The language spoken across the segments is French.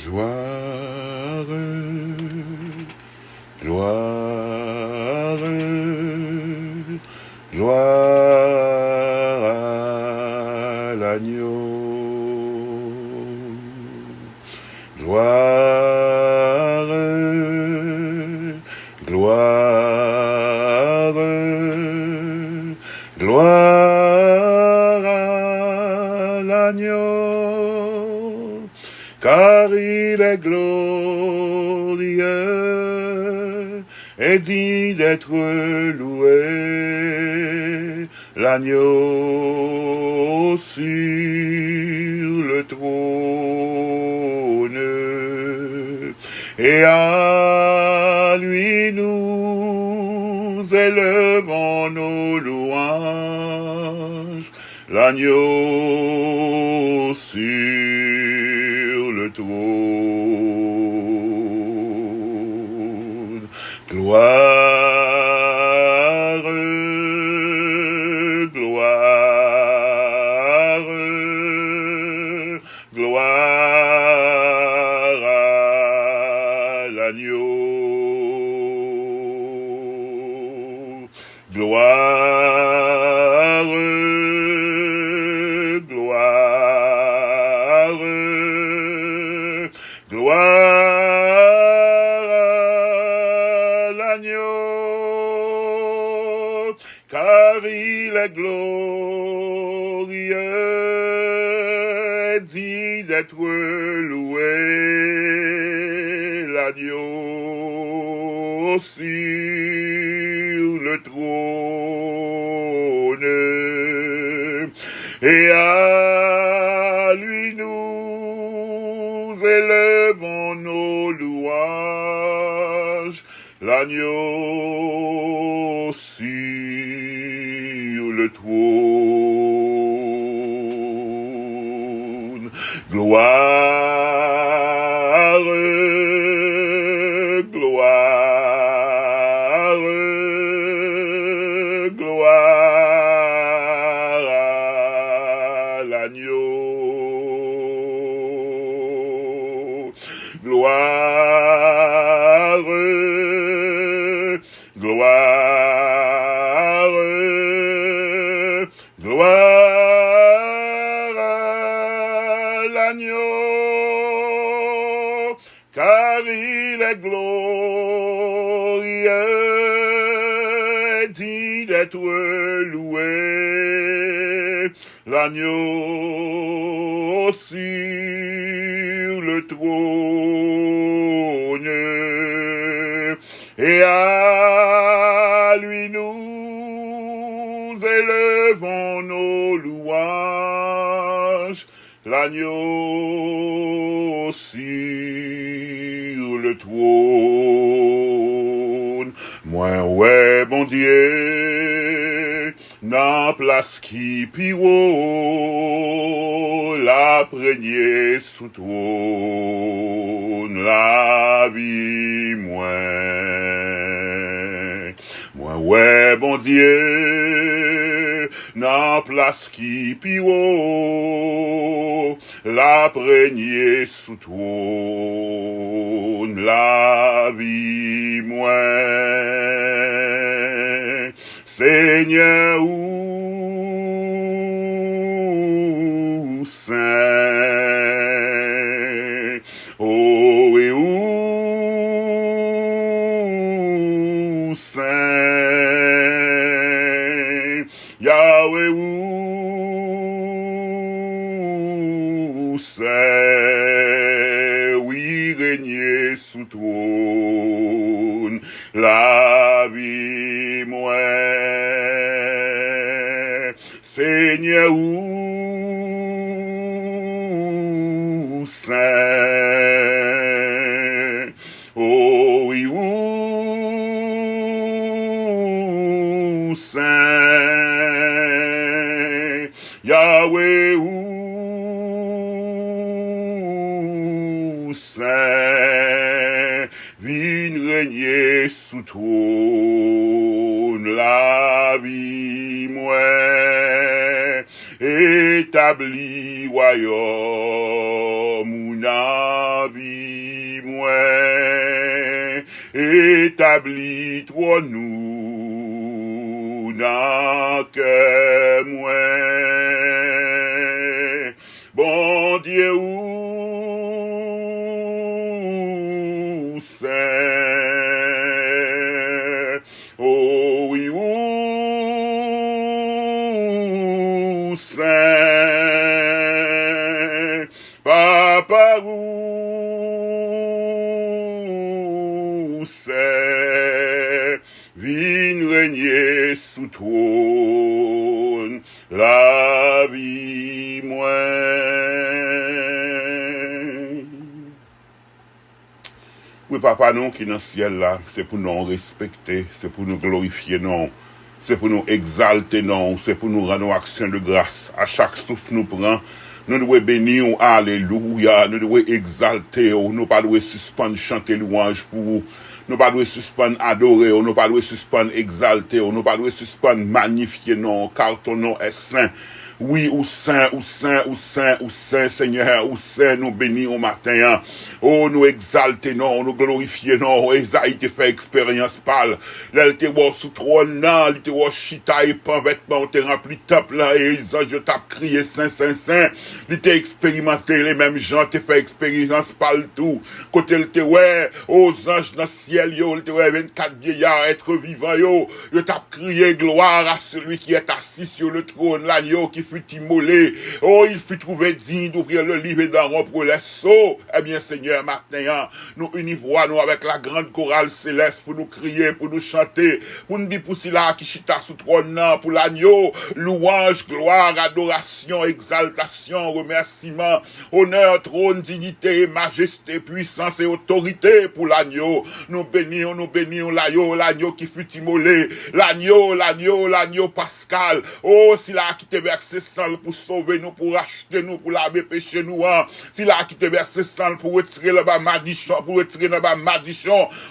Gloire, gloire, gloire à l'agneau. Gloire, gloire, gloire à l'agneau, car il est glorieux et digne d'être loué, l'agneau sur le trône, et à lui nous élevons nos louanges, l'agneau sur le trône. Gloire, gloire, gloire à l'agneau. Gloire, gloire, gloire à l'agneau, car il est glorieux, digne d'être loué, l'agneau sur le trône, et à lui nous élevons nos louanges, l'agneau sur le trône. Gloire, gloire, gloire à l'agneau. Gloire, gloire, gloire à l'agneau, car il est glorieux, digne d'être loué, l'agneau sur le trône, et à lui nous élevons nos louanges, l'agneau sur le trône. Moi, ouais, bon Dieu, nan place qui piro, la praignée sous trône, la vie moi, ouais, bon Dieu, nan place qui piro, la praignée sous trône, la vie Seigneur ou saint, oh et ou saint, Yahweh ou saint, oui régner sous trône, la vie Seigneur ou saint, oh oui ou saint, Yahweh ou saint, vin régner sous trône, la vie établi royaume ou nan la vie, moi, établis toi nous, dans que moi, bon Dieu, où c'est, oh oui, où c'est, papa, où c'est, viens régner sous trône, la vie, moi. Oui, papa, non, qui est dans le ciel là, c'est pour nous respecter, c'est pour nous glorifier, non. C'est pour nous exalter, non. C'est pour nous rendre action de grâce. À chaque souffle nous prend, nous devons bénir, alléluia. Nous devons exalter, nous pas devons suspendre chanter louange pour vous. Nous pas devons suspendre adorer, nous pas devons suspendre exalter, nous pas devons suspendre magnifier, non, car ton nom est saint. Oui, ou saint, ou saint, ou saint, ou saint, Seigneur, ou saint, nous bénir au matin. Oh, nous exalter, non, nous glorifier, non. Esaïe te fait expérience pâle. Là, il te voit sous trône, non, il te voit chita et pan vêtements, te rempli temple, là, et les anges t'ont crié saint, saint, saint. Il t'a expérimenté, les mêmes gens te fait expérience pâle tout. Côté il te ouais, aux anges dans le ciel, yo, il te ouais 24 vieillards, être vivants, yo t'a crié gloire à celui qui est assis sur le trône, l'agneau qui fut immolé. Oh, il fut trouvé digne d'ouvrir le livre et d'en rompre les sceaux. Eh bien, Seigneur, maintenant, nous unissons nous avec la grande chorale céleste pour nous crier, pour nous chanter, pour nous dire pour cela qui chita sous trône, pour l'agneau, louange, gloire, adoration, exaltation, remerciement, honneur, trône, dignité, majesté, puissance et autorité pour l'agneau. Nous bénissons l'agneau qui fut immolé, l'agneau pascal. Oh, si là qui te verse sang pour sauver nous, pour acheter nous, pour laver péché nous, si là qui te verse sang pour retirer le bas madichon,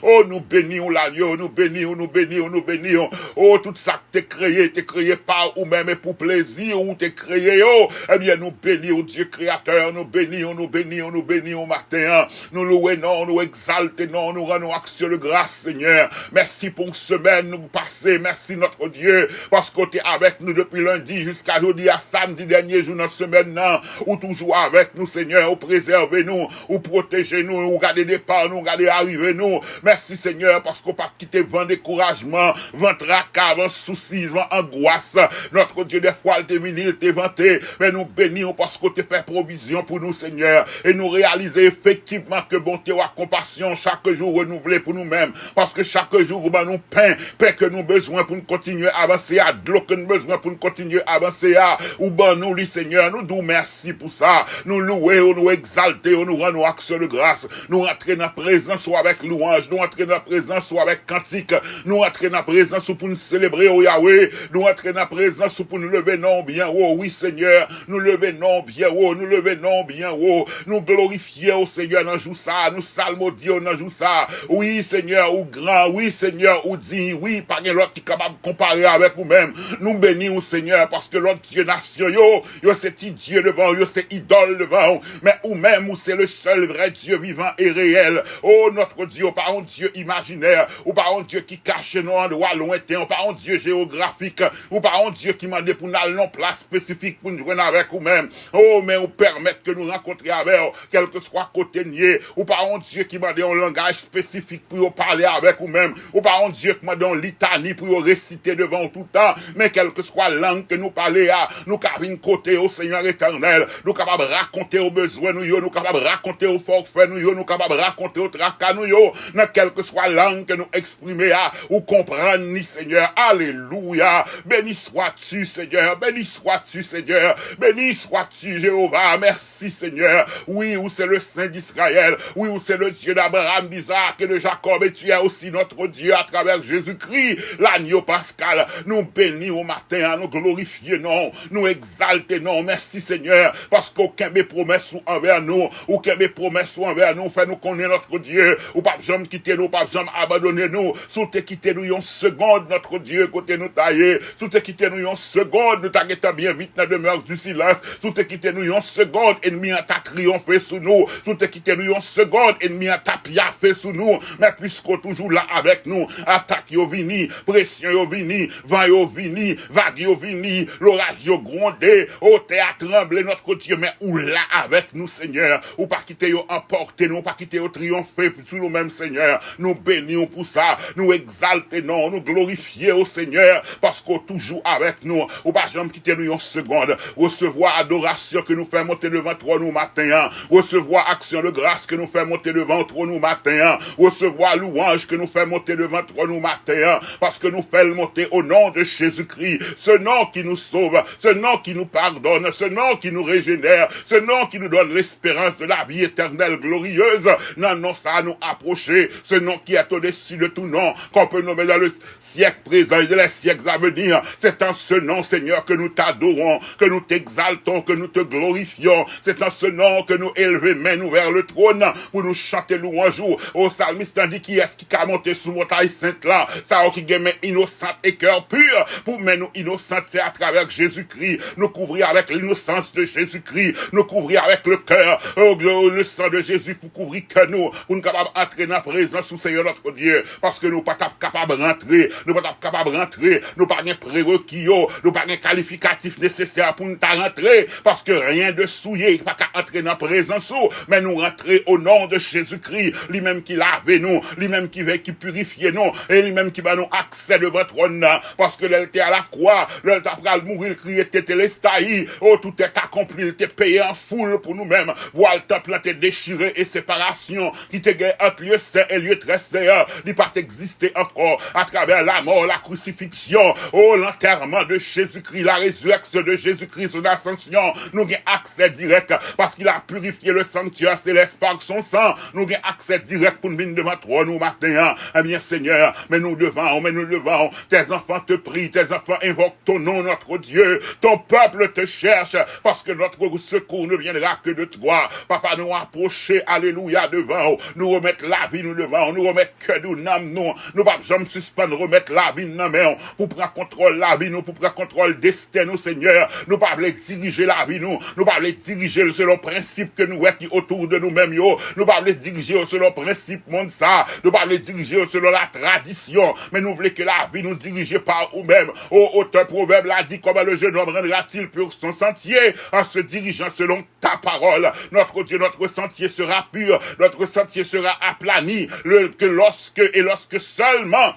oh, nous bénissons l'agneau, nous bénissons. Oh, tout ça que t'es créé par ou même pour plaisir, ou t'es créé, oh, eh bien, nous bénissons Dieu créateur, nous bénissons matin, nous louons, nous exaltons, nous rendons action de grâce, Seigneur. Merci pour une semaine, nous passer, merci notre Dieu, parce que t'es avec nous depuis lundi jusqu'à aujourd'hui, à samedi dernier jour dans la semaine, ou toujours avec nous, Seigneur, ou préservez nous, ou protégez nous, ou gardez départ nous, gardez arriver nous. Merci, Seigneur, parce qu'on pas quitter vent découragement, vent tracas, vent soucis, vent angoisse. Notre Dieu, des fois, il t'est venu, il t'est vanté, mais nous bénissons parce qu'on te fait provision pour nous, Seigneur, et nous réaliser effectivement que bonté ou compassion chaque jour renouvelée pour nous-mêmes, parce que chaque jour, ben, nous pain que nous besoin pour nous continuer à avancer, à de l'eau que nous besoin pour nous continuer à avancer, ou ben nous, les Seigneur, nous disons merci pour ça, nous louer, nous exalter, nous rendre action de grâce, nous rentrer dans la présence soit avec louange, nous rentrer dans la présence soit avec cantique, nous rentrer dans la présence pour nous célébrer au Yahweh, nous rentrer dans la présence pour nous lever non bien haut, oui Seigneur, nous lever non bien haut, nous lever non bien haut, nous glorifier au Seigneur dans jour ça, nous salmodier dans jour ça, oui Seigneur, ou grand, oui Seigneur, ou digne, oui, pas l'autre qui est capable de comparer avec nous-mêmes, nous bénissons au Seigneur, parce que l'autre Dieu nation, yo c'est Dieu devant, yo c'est idole devant, mais ou même, ou c'est le seul vrai Dieu vivant et réel, oh notre Dieu, pas un Dieu imaginaire, ou pas un Dieu qui cache nos endroits lointains, ou pas un Dieu géographique, ou pas un Dieu qui m'a dit pour nous aller en place spécifique pour nous joindre avec nous-mêmes, oh mais ou permettre que nous rencontrions avec, quel que soit côté nier, ou pas un Dieu qui m'a dit un langage spécifique pour nous parler avec nous-mêmes, ou pas un Dieu qui m'a dit un litanie pour nous réciter devant tout le temps, mais quelle que soit langue que nous parler à, nous capables côté au Seigneur éternel, nous capables raconter aux besoins nous capables raconter aux forfaits nous capables raconter aux tracas nous dans quelle que soit langue que nous exprimer à ou comprendre ni Seigneur. Alléluia. Béni sois-tu Seigneur, béni sois-tu Seigneur, béni sois-tu Jéhovah. Merci Seigneur. Oui, où c'est le Saint d'Israël, oui, où c'est le Dieu d'Abraham, d'Isaac et de Jacob, et tu es aussi notre Dieu à travers Jésus-Christ, l'agneau pascal. Nous bénis au matin, nous glorifions, non, nous exalter, non, merci Seigneur, parce qu'aucun des promesses envers nous, aucun des promesses envers nous, fait nous connaître notre Dieu, ou pas jamais quitter nous, pas jamais abandonner nous, sous te quitter nous une seconde, notre Dieu, côté nous tailler, sous te quitter nous une seconde, nous t'arrêtons bien vite dans la demeure du silence, sous te quitter nous une seconde, ennemi a ta triomphé sous nous, sous te quitter nous une seconde, ennemi a ta piaffé sous nous, mais puisqu'on toujours là avec nous, attaque yo vini, pression yo vini, vent yo vini, vague yo vini, l'orage yo grondé, au théâtre tremblé notre Dieu, mais ou là avec nous Seigneur, ou pas quitter yo emporter nous, pas quitter yo triompher sur nous-mêmes Seigneur, nous bénissons pour ça, nous exaltons, nous glorifions au Seigneur, parce qu'on toujours avec nous, ou pas jamais quitter nous une seconde, recevoir adoration que nous fait monter devant toi nous matin, recevoir action de grâce que nous fait monter devant toi nous matin, recevoir louange que nous fait monter devant toi nous matin, parce que nous fait monter au nom de Jésus-Christ, ce nom qui nous sauve, ce nom qui nous pardonne, ce nom qui nous régénère, ce nom qui nous donne l'espérance de la vie éternelle glorieuse. Non, non, ça a nous approché, ce nom qui est au-dessus de tout nom, qu'on peut nommer dans le siècle présent et dans les siècles à venir. C'est en ce nom, Seigneur, que nous t'adorons, que nous t'exaltons, que nous te glorifions. C'est en ce nom que nous élevons main nous vers le trône pour nous chanter louange. Au psalmiste dit qui est-ce qui a monté sous montagne sainte là, ça qui gagne main innocente et cœur pur, pour main nous innocente, c'est à travers Jésus-Christ, nous couvrir avec l'innocence de Jésus-Christ, nous couvrir avec le cœur, le sang de Jésus pour couvrir que nous, pour nous capables d'entrer dans la présence du Seigneur notre Dieu, parce que nous pas capables de rentrer, nous pas capables de rentrer, nous pas de prérequis, nous pas de qualificatifs nécessaires pour nous rentrer, parce que rien de souillé, pas qu'à entrer dans la présence, mais nous rentrer au nom de Jésus-Christ, lui-même qui lave nous, lui-même qui purifie nous, et lui-même qui va nous accès devant trône, parce que l'elle était à la croix, l'elle t'a pris mourir, crier, t'élestaï, oh, tout est accompli, il était payé en foule pour nous-mêmes, voir le temple était déchiré et séparation, qui te gagne entre lieu saint et lieu très saint, il pas exister encore, à travers la mort, la crucifixion, oh, l'enterrement de Jésus-Christ, la résurrection de Jésus-Christ, son ascension, nous avons accès direct, parce qu'il a purifié le sanctuaire céleste par son sang, nous avons accès direct pour nous venir devant toi, nous, matin, eh bien, Seigneur, mais nous devons, tes enfants te prient, tes enfants invoquent ton nom, notre Dieu, ton peuple te cherche, parce que notre secours ne viendra que de toi, papa, nous approcher, alléluia, devant, nous remettre la vie, nous devant, nous remettre que nous n'âmes, nous pas jamais suspendre, remettre la vie, nous main, pour prendre contrôle la vie, nous, pour prendre contrôle destin, nous, Seigneur, nous pas les diriger la vie, nous pas les diriger selon le principe que nous qui autour de nous-mêmes, nous pas les diriger selon le principe monde ça, nous pas les diriger selon la tradition, mais nous voulons que la vie nous dirige par nous-mêmes. Au auteur proverbe l'a dit, comment le jeune homme rendra-t-il pour son sentier en se dirigeant selon ta parole. Notre Dieu, notre sentier sera pur, notre sentier sera aplani, lorsque seulement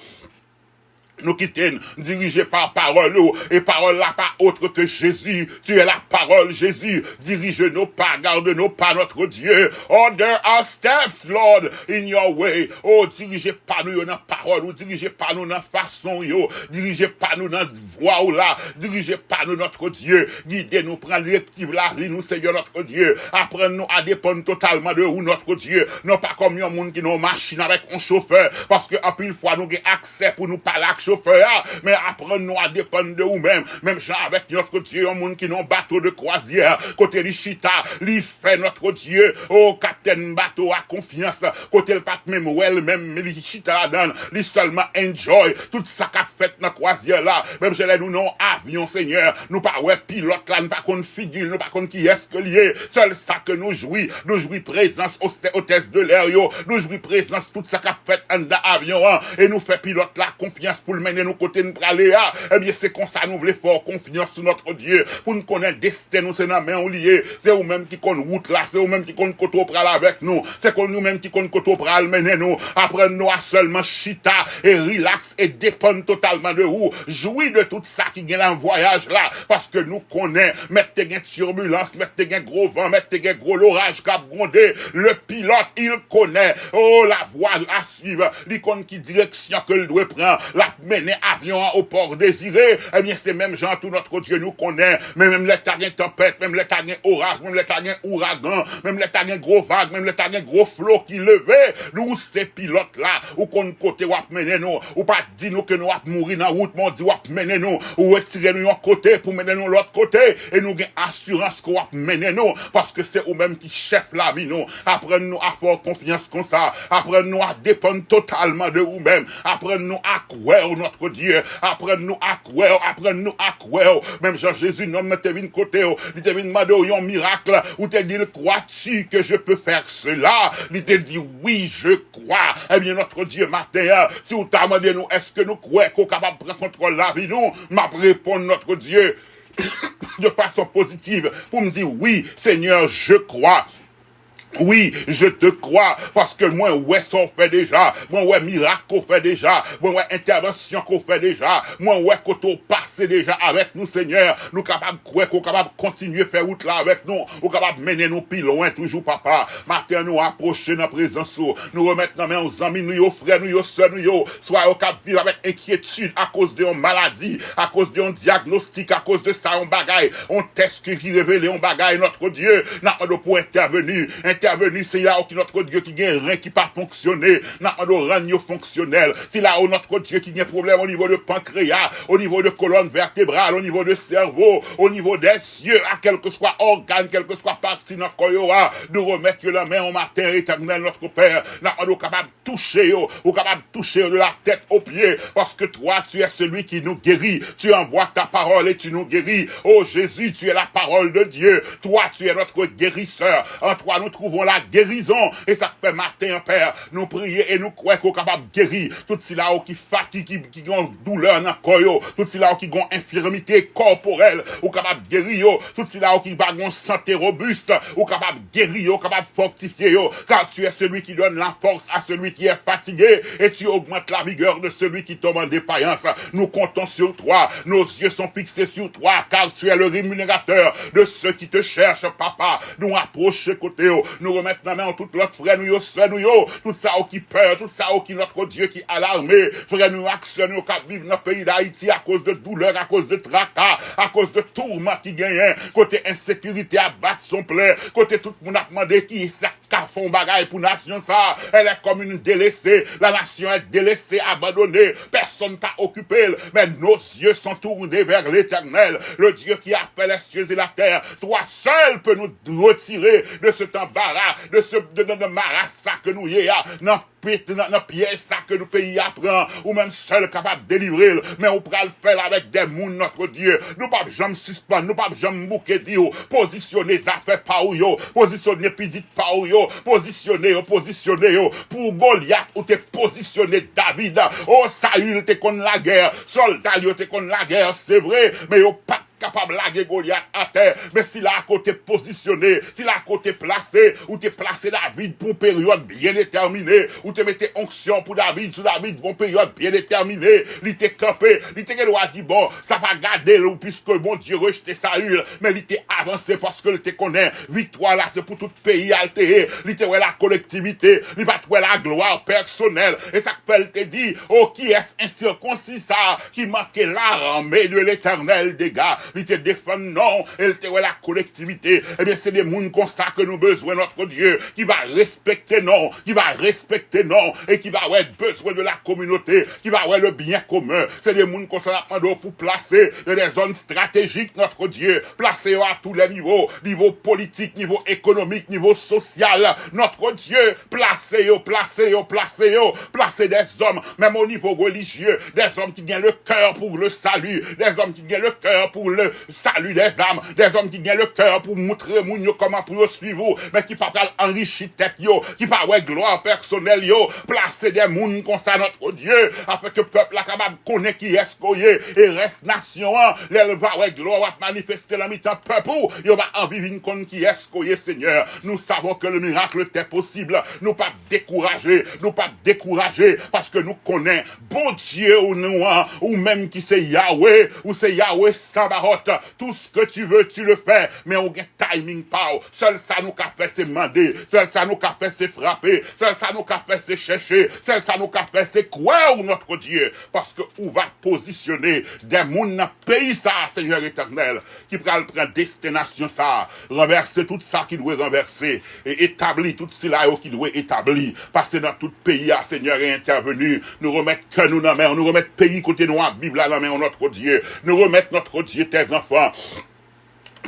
nous quittons, dirigés par parole, et parole là pas autre que Jésus. Tu es la parole, Jésus. Dirige-nous pas, garde-nous pas, notre Dieu. Order our steps, Lord, in your way. Oh, dirigez pas nous dans la parole, ou dirigez pas nous dans la façon, dirigez pas nous dans la voie ou là, dirigez pas nous, notre Dieu. Guidez-nous, prendre directive la vie, nous, Seigneur, notre Dieu. Apprenez-nous à dépendre totalement de vous, notre Dieu. Non pas comme un monde qui n'a une machine avec un chauffeur, parce que, en plus, fois, nous avons accès pour nous parler avec chauffeur, mais apprenons à dépendre de vous-même, même genre avec notre Dieu, un monde qui n'a bateau de croisière, côté l'Ichita, lui fait notre Dieu, oh, capitaine bateau à confiance, côté le pat même, même l'Ichita la donne, lui seulement enjoy, tout ça qu'a fait dans croisière là, même je l'ai nous non avion, Seigneur, nous pas ouais pilote là, nous pas qu'on figure, nous pas qu'on qui est-ce que lié, seul ça que nous jouit présence hôtesse de l'air, nous jouit présence, tout ça qu'a fait en avion, et nous fait pilote la confiance pour le mener nous côté nous praler, eh bien c'est comme ça nous voulons faire confiance sur notre Dieu, pour nous connaître destin, nous c'est dans main ou lié, c'est vous même qui connaît route là, c'est vous même qui connaît côté pral avec nous, c'est nous même qui connaît côté pral mener nous, apprenez-nous à seulement chita et relax et dépendre totalement de vous, jouir de tout ça qui gagne en voyage là, parce que nous connaissons, mettre des turbulences, mettre des gros vent, mettre des gros l'orage cap grondé, le pilote il connaît, oh la voie à suivre, l'icône qui direction que il doit prendre, la mener avion au port désiré, eh bien, c'est même gens, tout notre Dieu nous connaît, mais même les taguins tempête, même les taguins orage, même les taguins ouragan, même les taguins gros vagues, même les taguins gros flots qui levaient, nous, ces pilotes-là, ou qu'on côté ou mener nous, ou pas dire nous que nous allons mourir dans la route, mais on dit ou mener nous, ou retirer nous un côté pour mener nous l'autre côté, et nous avons assurance qu'on va mener nous, parce que c'est eux-mêmes qui chef la vie nous, apprenez-nous à faire confiance comme ça, apprenez-nous à dépendre totalement de vous-même, apprenez-nous à croire notre Dieu, apprenez-nous à croire, apprenez-nous à croire, même Jean-Jésus, non, mais t'es venu côté, il t'a venu demander un miracle, ou t'es dit, crois-tu que je peux faire cela? Il t'a dit, oui, je crois. Eh bien, notre Dieu, matin, si vous t'a demandé nous, est-ce que nous croyons qu'on est capable de prendre contrôle de la vie, nous, m'a répondu notre Dieu, de façon positive, pour me dire, oui, Seigneur, je crois. Oui, je te crois, parce que moi, ouais, ça on fait déjà, moi, ouais, miracle qu'on fait déjà, moi, ouais, intervention qu'on fait déjà, moi, ouais, qu'on passe déjà avec nous, Seigneur, nous capables de croire qu'on capable de continuer faire route là avec nous, ou capable de mener nous plus loin, toujours, papa. Matin, nous approcher dans la présence, nous remettre dans nos amis, nous, frères, nous, sœurs, nous, soit au cap vivre avec inquiétude à cause d'une maladie, à cause d'un diagnostic, à cause de ça, on bagaille, on teste qui révèle, on bagaille, notre Dieu, n'a pas de pour intervenir, c'est là où notre Dieu qui gagne rien qui pas fonctionné, n'a pas de rendre fonctionnel, c'est là où notre Dieu qui gagne problème au niveau de pancréas, au niveau de colonne vertébrale, au niveau de cerveau, au niveau des cieux, à quel que soit organe, quel que soit partie dans koyoa, de remettre la main au matin éternel notre Père, n'a pas de capable de toucher, ou capable de toucher de la tête aux pieds, parce que toi tu es celui qui nous guérit, tu envoies ta parole et tu nous guéris, oh Jésus, tu es la parole de Dieu, toi tu es notre guérisseur, en toi nous trouvons la guérison, et ça fait matin, Père, nous prier et nous croire qu'on est capable de guérir, tout cela qui fatigue, qui ont douleur dans le corps, tout cela qui ont infirmité corporelle, ou capable de guérir, tout cela qui va une santé robuste, ou capable de guérir, capable de fortifier, car tu es celui qui donne la force à celui qui est fatigué, et tu augmentes la vigueur de celui qui tombe en défaillance. Nous comptons sur toi, nos yeux sont fixés sur toi, car tu es le rémunérateur de ceux qui te cherchent, papa. Nous approcher côté, nous remettre dans la main tout l'autre frère, nous, sœur, nous, tout ça qui peur, tout ça qui notre Dieu qui alarmé, frère, nous, action, nous, qui vivent dans le pays d'Haïti à cause de douleur, à cause de tracas, à cause de tourments qui gagnent, côté insécurité à battre son plein, côté tout le monde a demandé qui ça font bagaille pour nation ça, elle est comme une délaissée, la nation est délaissée, abandonnée, personne pas occupé, mais nos yeux sont tournés vers l'éternel, le Dieu qui a fait les cieux et la terre, toi seul peux nous retirer de cet embarras, de ce maras que nous y a, dans pièce ça que nous pays apprend, ou même seul capable de délivrer, mais on peut le faire avec des mouns, notre Dieu, nous pas jamais suspendre, nous pas jamais bouquer dire, positionner ça fait pas ou yo, positionner pisite pas ou yo, positionner, pour Goliath, ou t'es positionné David, oh Saül t'es contre la guerre, soldat t'es contre la guerre, c'est vrai, mais yo pas capable de laguer Goliath à terre, mais s'il a à côté positionné, s'il a à côté placé, ou t'es placé David pour une période bien déterminée, ou t'es mettez onction pour David, sur David pour une période bien déterminée, il t'est campé, il t'est dit bon, ça va garder là, puisque bon Dieu rejeté Saül, mais il t'est avancé parce que il te connaît, victoire là, c'est pour tout pays altéré, il t'est la collectivité, il va trouver la gloire personnelle, et ça peut te dit, oh qui est incirconcis ça, qui marquait l'armée de l'éternel des gars, il te défend, non, elle te la collectivité, eh bien c'est des mouns comme ça que nous besoin, notre Dieu, qui va respecter non, et qui va avoir besoin de la communauté, qui va avoir le bien commun, c'est des mouns comme ça pour placer dans des zones stratégiques, notre Dieu, placer à tous les niveaux, niveau politique, niveau économique, niveau social, notre Dieu, placer des hommes, même au niveau religieux, des hommes qui gagnent le cœur pour le salut, des hommes qui gagnent le cœur pour le salut des âmes, des hommes qui gagnent le cœur pour montrer comment pour suivre, mais qui pas enrichir tête yo, qui pas ouais gloire personnelle yo, placer des mouns comme ça notre Dieu, afin que le peuple là capable connaît qui est skoye et reste nation, l'elle va ouais gloire va manifester la mi-temps peuple, yo va en vivre une qui est skoye Seigneur. Nous savons que le miracle est possible, nous pas décourager, parce que nous connaissons bon Dieu ou nous, ou même qui c'est Yahweh, ou c'est Yahweh Sabaoth carotte. Tout ce que tu veux, tu le fais. Mais on a timing pas. Seul ça nous qu'a fait, c'est demander. Seul ça nous qu'a fait, c'est frapper. Seul ça nous qu'a fait, c'est chercher. Seul ça nous qu'a fait, c'est croire notre Dieu. Parce que on va positionner des mouns dans le pays ça, Seigneur éternel, qui prend destination ça, renverser tout ça qui doit renverser et établir tout cela qui doit établir. Passer dans tout pays, Seigneur est intervenu. Nous remettre que nous dans la main, nous remettre pays côté nous, la Bible à la main, notre Dieu. Nous remettre notre Dieu, tes enfants.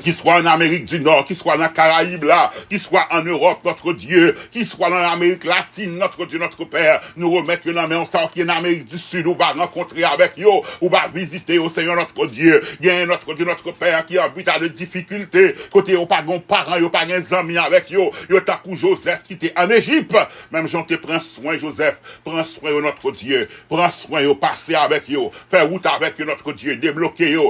Qui soit en Amérique du Nord, qui soit dans les Caraïbes là, qui soit en Europe, notre Dieu, qui soit dans l'Amérique latine, notre Dieu, notre Père, nous remettre dans la main, on sort qui est en Amérique du Sud, on va rencontrer avec eux, on va visiter au Seigneur notre Dieu. Il y a notre Dieu, notre Père qui a but à de difficultés, côté au pas de parents, au pas d'amis avec eux, yo ta coup Joseph qui était en Égypte. Même Jean te prend soin, Joseph, prends soin de notre Dieu, prends soin de passer avec eux, faire route avec notre Dieu, débloquer eux,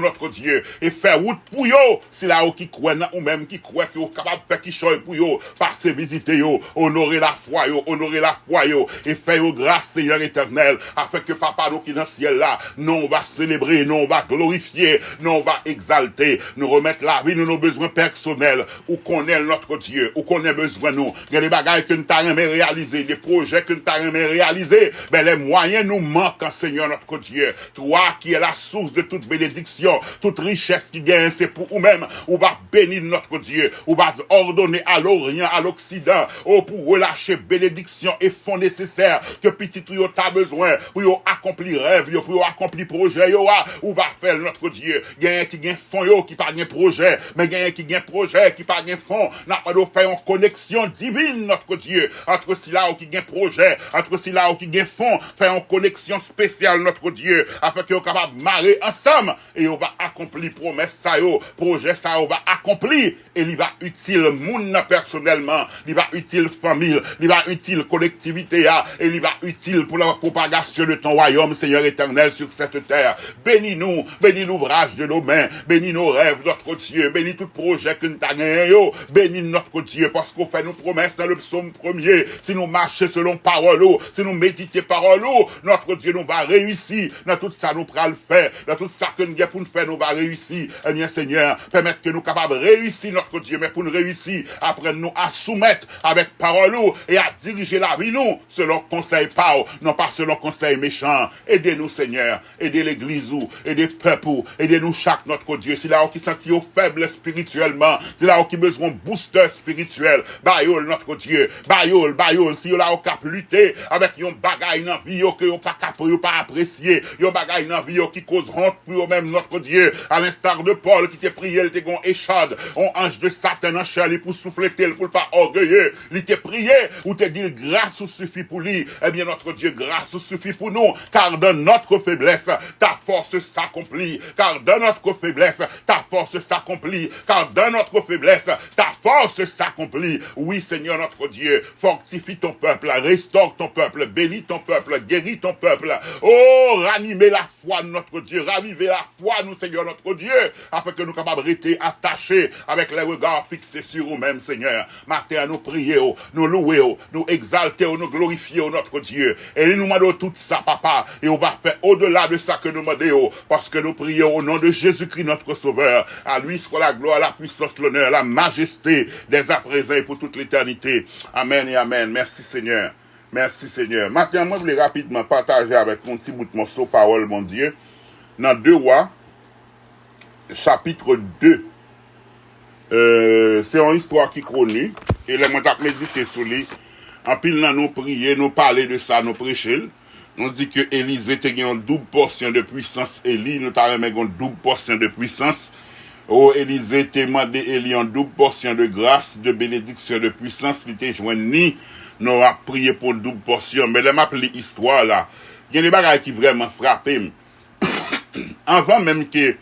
notre Dieu, et faire route pour yo, c'est là où qui croit ou même qui croit que capable de faire qui choix pour yo, passer visiter yo, honorer la foi yo, et faire yo grâce Seigneur éternel, afin que papa nous qui dans le ciel là, nous on va célébrer, nous on va glorifier, nous on va exalter, nous remettre la vie, nous nos besoins personnels, ou connaît notre Dieu, ou qu'on a besoin nous, il y a des bagages que nous t'avons réalisé, des projets que nous t'avons réalisé, ben les moyens nous manquent, Seigneur notre Dieu, toi qui es la source de toute bénédiction, toute richesse qui gagne, c'est pour nous-mêmes. On va bénir notre Dieu. On va ordonner à l'Orient, à l'Occident, pour relâcher bénédiction et fonds nécessaires que petit trio t'a besoin pour accomplir rêve, pour accomplir projet. On va faire notre Dieu. Il y a un qui gagne fonds, qui pas gagne projet, mais il y a un qui gagne projet, qui pas gagne fonds. N'a pas de faire une connexion divine, notre Dieu, entre ceux-là qui gagne projet, entre ceux-là qui gagne fonds, faire une connexion spéciale, notre Dieu, afin qu'on soit capable de marrer ensemble et on va accomplir promesse ça yo, projet ça on va accomplir et il va utile moun personnellement, il va utile famille, il va utile collectivité et il va utile pour la propagation de ton royaume Seigneur éternel sur cette terre. Bénis-nous, bénis l'ouvrage de nos mains, bénis nos rêves notre Dieu, bénis tout projet que nous avons, bénis notre Dieu parce qu'on fait nos promesses dans le psaume 1er, si nous marchons selon parole, si nous méditons parole, notre Dieu nous va réussir dans tout ça nous pral faire, dans tout ça que nous avons pour nous faire nous va réussir. Eh bien Seigneur, permettre que nous capables de réussir notre Dieu, mais pour nous réussir, apprendre-nous à soumettre avec parole et à diriger la vie nous selon conseil pas, non pas selon conseil méchant. Aidez-nous Seigneur, aidez l'église ou, aidez le peuple, aidez-nous chaque notre Dieu. C'est là où qui sentit faible spirituellement, c'est là où qui besoin de booster spirituel. Bayol notre Dieu, bayol, si là où cap lutter avec yon bagaille dans vie que yon pas capable, yon pas apprécier, yon bagaille dans vie qui cause honte pour même notre Dieu, à l'instar de Paul qui t'a prié, il t'a gon échade, on ange de Satan en chair pour souffler tel pour pas orgueilleux, il t'a prié ou t'a dit grâce suffit pour lui. Eh bien notre Dieu, grâce suffit pour nous, car dans notre faiblesse ta force s'accomplit, car dans notre faiblesse ta force s'accomplit, car dans notre faiblesse ta force s'accomplit. Oui Seigneur notre Dieu, fortifie ton peuple, restaure ton peuple, bénis ton peuple, guéris ton peuple. Oh, ranimez la foi de notre Dieu, ravivez la foi nous Seigneur notre Dieu, afin que nous capables de rester attachés avec les regards fixés sur nous-mêmes, Seigneur. Matin, nous prions, nous louons, nous exaltons, nous glorifions notre Dieu. Et nous demandons tout ça, papa, et on va faire au-delà de ça que nous demandons, parce que nous prions au nom de Jésus-Christ, notre Sauveur. À lui soit la gloire, la puissance, l'honneur, la majesté, dès à présent et pour toute l'éternité. Amen et amen. Merci, Seigneur. Merci, Seigneur. Maintenant, moi, je voulais rapidement partager avec mon petit bout de morceau, parole, mon Dieu, dans 2 Rois, chapitre 2. C'est une histoire qui est connue, et les gens ont médité sur lui. En pile, nous prier, nous parler de ça, nous prêcher. On dit que Élisée a une double portion de puissance, Élie, nous avons une double portion de puissance. Oh, Élisée t'a demandé Élie une double portion de grâce, de bénédiction, de puissance, qui t'a joint ni, nous avons prié pour une double portion. Mais les m'appelé histoire là, il y a des bagages qui vraiment frappent. Avant même que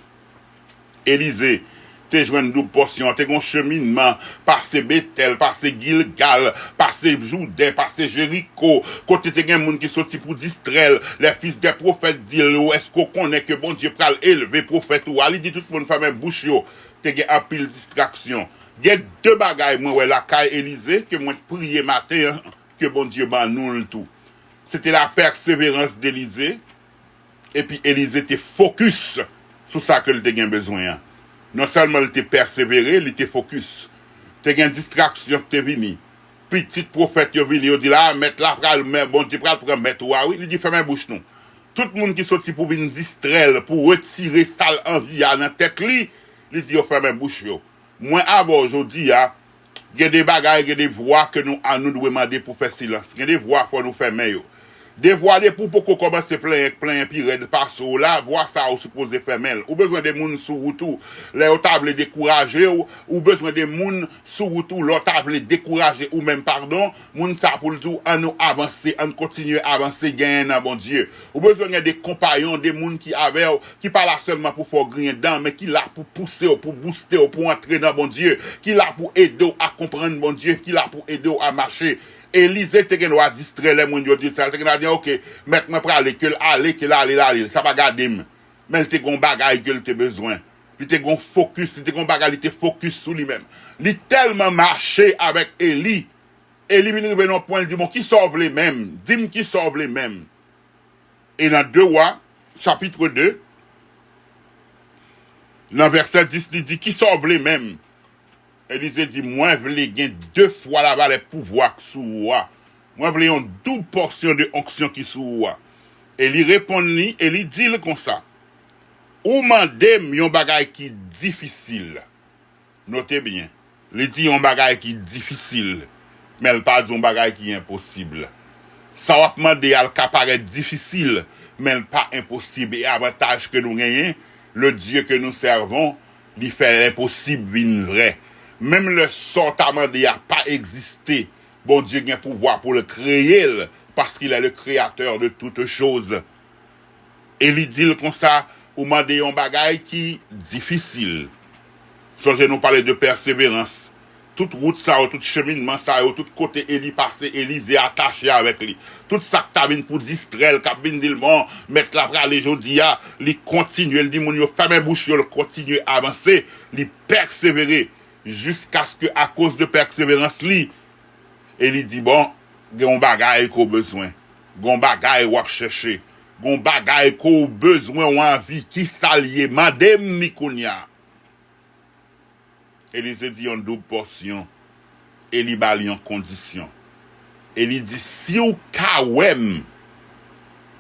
Élisée te joint une double portion, te un cheminement, passer Bethel, passer Gilgal, passer Jourdain, passer Jéricho, côté te gen moun qui sorti pour distraire, les fils des prophètes disent, est-ce qu'on connaît que bon Dieu pral élever prophète ou ali dit tout le monde fait même bouche yo, te gen un pile distraction. Il y a 2 bagages moi ouais la caille Élisée que moi prier matin que bon Dieu ban nous le tout. C'était la persévérance d'Élisée Et puis Élisée était focus sur ça que il a besoin. Non seulement il était persévéré, il était focus. Il a une distraction qui est venue. Petit prophète qui est venu, il dit là, mettre la pral, bon Dieu pral pour mettre oui, il dit fermez bouche non. Tout le monde qui sorti pour venir distraire, pour retirer sale envie dans la tête li, il dit fermez bouche yo. Moi avant aujourd'hui, il y a des bagages, il y a des voix que nous devons demander pour faire silence. Il y a des voix pour nous fermer yo. Des voix pour qu'on commence plein pire de passer là, voir ça ou supposé faire mal. Ou besoin de moun sous route, les table décourager ou besoin de moun sous route, l'autre table décourager ou même pardon, moun ça pour le tout en nous avancer, en continuer à avancer gagner dans bon Dieu. Ou besoin de des compagnons, des moun qui pas là seulement pour faire gagner dedans, mais qui là pour pousser, pour booster, pour entrer dans bon Dieu, qui là pour aider à comprendre bon Dieu, qui là pour aider à marcher. Élisée te gen wa distraire les moun yo dit ça te gen dit OK mettre moi pour aller que aller ça va garder mais il te gon bagay que il te besoin il te gon focus il te gon bagay il te focus sur lui-même il tellement marché avec Élie vient arriver dans point il dit bon qui sauve les mêmes dis-moi qui sauve les mêmes et dans 2 Rois chapitre 2 dans verset 10 il dit qui sauve les mêmes. Élisée dit, moi, je voulais gagner 2 fois là-bas les pouvoirs sous moi. Moi, je voulais une double portion de onction qui sous moi. Et il répond, et il dit comme ça. Ou mandem yon bagay qui difficile. Notez bien. Il dit yon bagay qui difficile. Mais il pas dit yon bagay qui impossible. Ça va demander à paraître difficile, mais pas impossible. Et avantage que nous gagnons, le Dieu que nous servons, il fait l'impossible une vraie. Même le sort amendé n'a pas existé. Bon Dieu a un pouvoir pour le créer parce qu'il est le créateur de toutes choses. Et il dit comme ça, ou mandé un bagay qui difficile. Songez nous parler de persévérance. Toute route ça, tout cheminement ça, tout côté Élie passé, Élisée attaché avec lui. Tout ça qui vient pour distraire, qui vient dire bon, mettre la bras les jodi a, il continue, il dit mon yo ferme bouche, il continue à avancer, il persévérer jusqu'à ce que à cause de persévérance li, et il dit bon, gon bagay qu'on besoin, gon bagay ou chercher, gon bagay qu'on besoin ou envie qui s'allier madame Mikounia. Élisée dit en double portion, et il bali en condition. Et il dit si ou kawem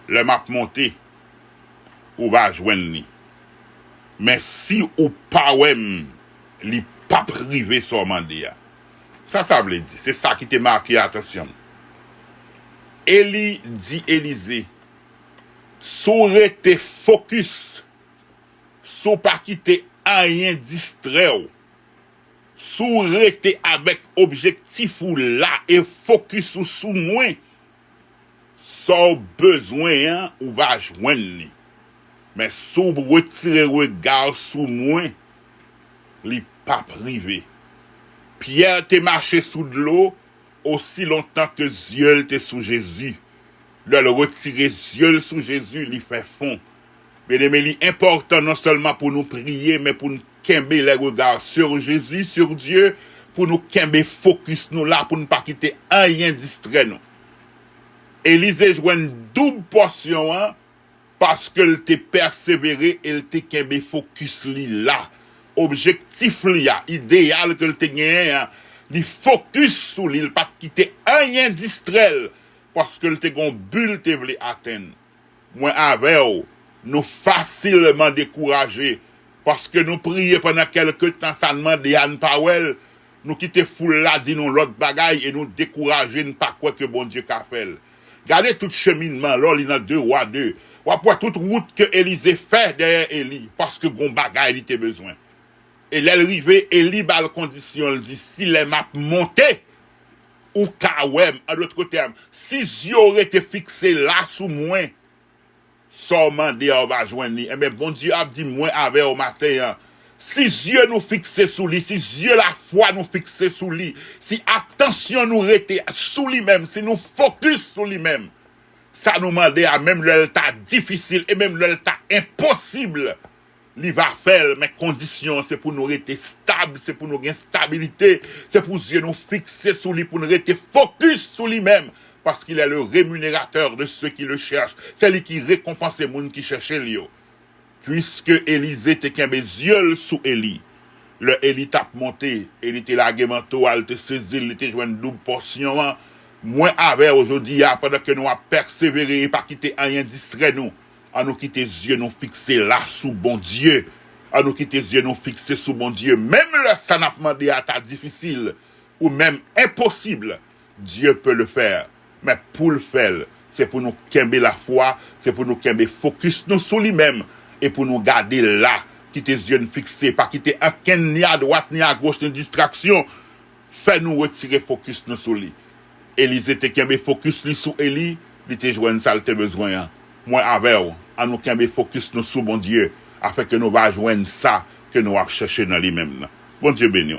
le map monté, ou va joindre ni. Mais si ou pas wem, li pas privé sur mandé. Ça veut dire. C'est ça qui te marqué, attention. Élie dit Élisée, saurait te focus, sans pas quitter rien distrait, saurait te avec objectif ou là et focus sous moi, sans besoin ou va joindre. Mais sous retirer regard sous moi, li pas privé. Pierre te marché sous de l'eau aussi longtemps que yeux était sous Jésus. Le retirer yeux sous Jésus, li fait fond. Mais il est important non seulement pour nous prier, mais pour nous kembe les regards sur Jésus, sur Dieu, pour nous kembe focus nous là, pour ne pas quitter rien distrait nous. Élisée joue une double portion, parce qu'elle t'est persévéré, elle t'est kembe focus li là. Objectif li a, idéal que t'es gagné, li focus sur lui, pas quitter rien distrait, parce que t'es gon but te vle atteindre. Moi avec nous facilement découragés, parce que nous prions pendant quelques temps, ça demande Anne Powell, nous quitter foule là, dit nous l'autre bagaille, et nous décourager, ne pas quoi que bon Dieu qu'a fait. Regardez tout cheminement, là, il y a 2 Rois 2. Ou après toute route que Élisée fait derrière Élie, parce que bon bagaille, il était besoin. Et l'arrivée, Élie, bal condition, il dit, si les maps montaient, ou kawem, à l'autre côté, si yeux auraient été fixés là sous moi, seulement de on va joindre. Eh bien, bon Dieu a dit, moi, avec au matin, si yeux nous fixés sous lui, si yeux la foi nous fixés sous lui, si attention nous rester sous lui-même, si nous focus sur lui-même, ça nous demande à même le temps difficile et même le temps impossible. Il va faire, mais conditions, c'est pour nous rester stables, c'est pour nous gagner stabilité, c'est pour nous fixer sur lui, pour nous rester focus sur lui-même. parce qu'il est le rémunérateur de ceux qui le cherchent. C'est lui qui récompense les gens qui cherchent lui. Puisque Élisée te kembe yeux sous Élie, le Élie t'a monté, Élie était l'argumental, elle te saisi, il te joué une double portion. Moins avec aujourd'hui, pendant que nous avons persévéré et pas quitter rien distrait nous, à nous quitter les yeux nous fixer là sous bon Dieu, à nous quitter les yeux nous fixer sous bon Dieu, même là ça n'a pas demandé à ta difficile ou même impossible, Dieu peut le faire, mais pour le faire, c'est pour nous kembe la foi, c'est pour nous kembe focus nous sur lui-même et pour nous garder là, quitter les yeux fixés, pas quitter aucun ni à droite ni à gauche, ni distraction, fait nous retirer focus nous sur lui. Élisée te kembe focus li sous Élie, li te joine ça te besoin. Moi avec à nous kembe focus nous sous bon Dieu afin que nous va joindre ça que nous avons cherché dans lui-même. Bon Dieu béni.